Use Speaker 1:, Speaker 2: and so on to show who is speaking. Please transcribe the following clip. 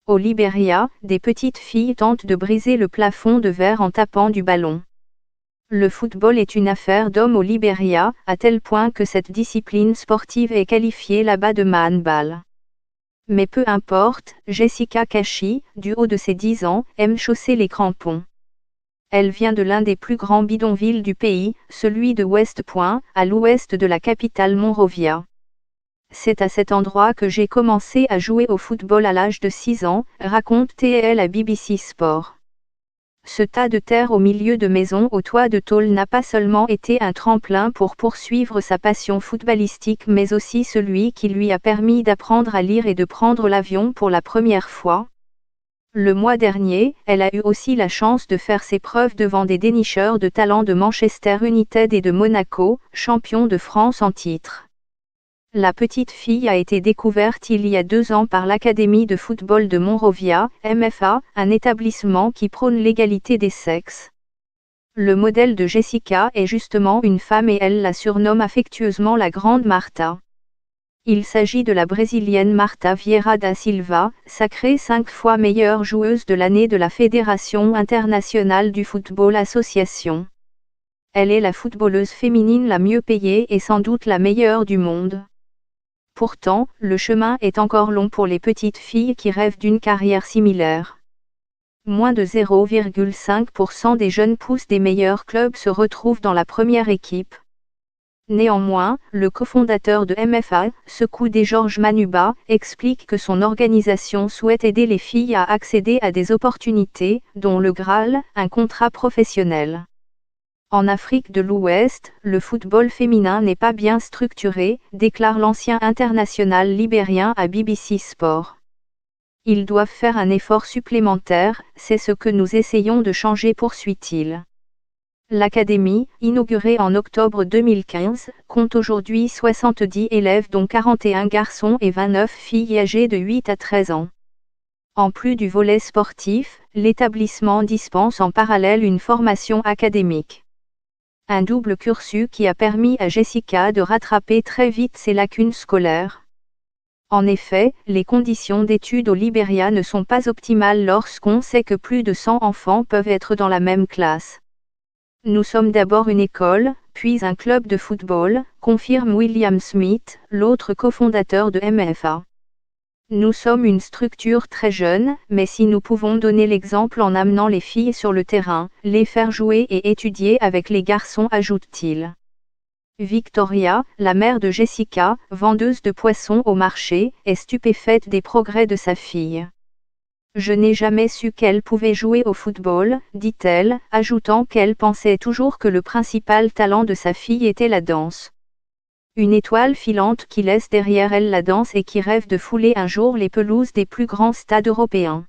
Speaker 1: Au Libéria, des petites filles tentent de briser le plafond de verre en tapant du ballon. Le football est une affaire d'hommes au Libéria, à tel point que cette discipline sportive est qualifiée là-bas de handball. Mais peu importe, Jessica Kashi, du haut de ses 10 ans, aime chausser les crampons. Elle vient de l'un des plus grands bidonvilles du pays, celui de West Point, à l'ouest de la capitale Monrovia. C'est à cet endroit que j'ai commencé à jouer au football à l'âge de 6 ans, raconte-t-elle à BBC Sport. Ce tas de terre au milieu de maisons au toit de tôle n'a pas seulement été un tremplin pour poursuivre sa passion footballistique mais aussi celui qui lui a permis d'apprendre à lire et de prendre l'avion pour la première fois. Le mois dernier, elle a eu aussi la chance de faire ses preuves devant des dénicheurs de talent de Manchester United et de Monaco, champions de France en titre. La petite fille a été découverte il y a 2 ans par l'Académie de football de Monrovia, MFA, un établissement qui prône l'égalité des sexes. Le modèle de Jessica est justement une femme et elle la surnomme affectueusement la Grande Marta. Il s'agit de la Brésilienne Marta Vieira da Silva, sacrée 5 fois meilleure joueuse de l'année de la Fédération internationale du football association. Elle est la footballeuse féminine la mieux payée et sans doute la meilleure du monde. Pourtant, le chemin est encore long pour les petites filles qui rêvent d'une carrière similaire. Moins de 0,5% des jeunes pousses des meilleurs clubs se retrouvent dans la première équipe. Néanmoins, le cofondateur de MFA, Secoude Georges Manuba, explique que son organisation souhaite aider les filles à accéder à des opportunités, dont le Graal, un contrat professionnel. En Afrique de l'Ouest, le football féminin n'est pas bien structuré, déclare l'ancien international libérien à BBC Sport. Ils doivent faire un effort supplémentaire, c'est ce que nous essayons de changer, poursuit-il. L'académie, inaugurée en octobre 2015, compte aujourd'hui 70 élèves dont 41 garçons et 29 filles âgées de 8 à 13 ans. En plus du volet sportif, l'établissement dispense en parallèle une formation académique. Un double cursus qui a permis à Jessica de rattraper très vite ses lacunes scolaires. En effet, les conditions d'études au Libéria ne sont pas optimales lorsqu'on sait que plus de 100 enfants peuvent être dans la même classe. Nous sommes d'abord une école, puis un club de football, confirme William Smith, l'autre cofondateur de MFA. Nous sommes une structure très jeune, mais si nous pouvons donner l'exemple en amenant les filles sur le terrain, les faire jouer et étudier avec les garçons, ajoute-t-il. Victoria, la mère de Jessica, vendeuse de poissons au marché, est stupéfaite des progrès de sa fille. Je n'ai jamais su qu'elle pouvait jouer au football, dit-elle, ajoutant qu'elle pensait toujours que le principal talent de sa fille était la danse. Une étoile filante qui laisse derrière elle la danse et qui rêve de fouler un jour les pelouses des plus grands stades européens.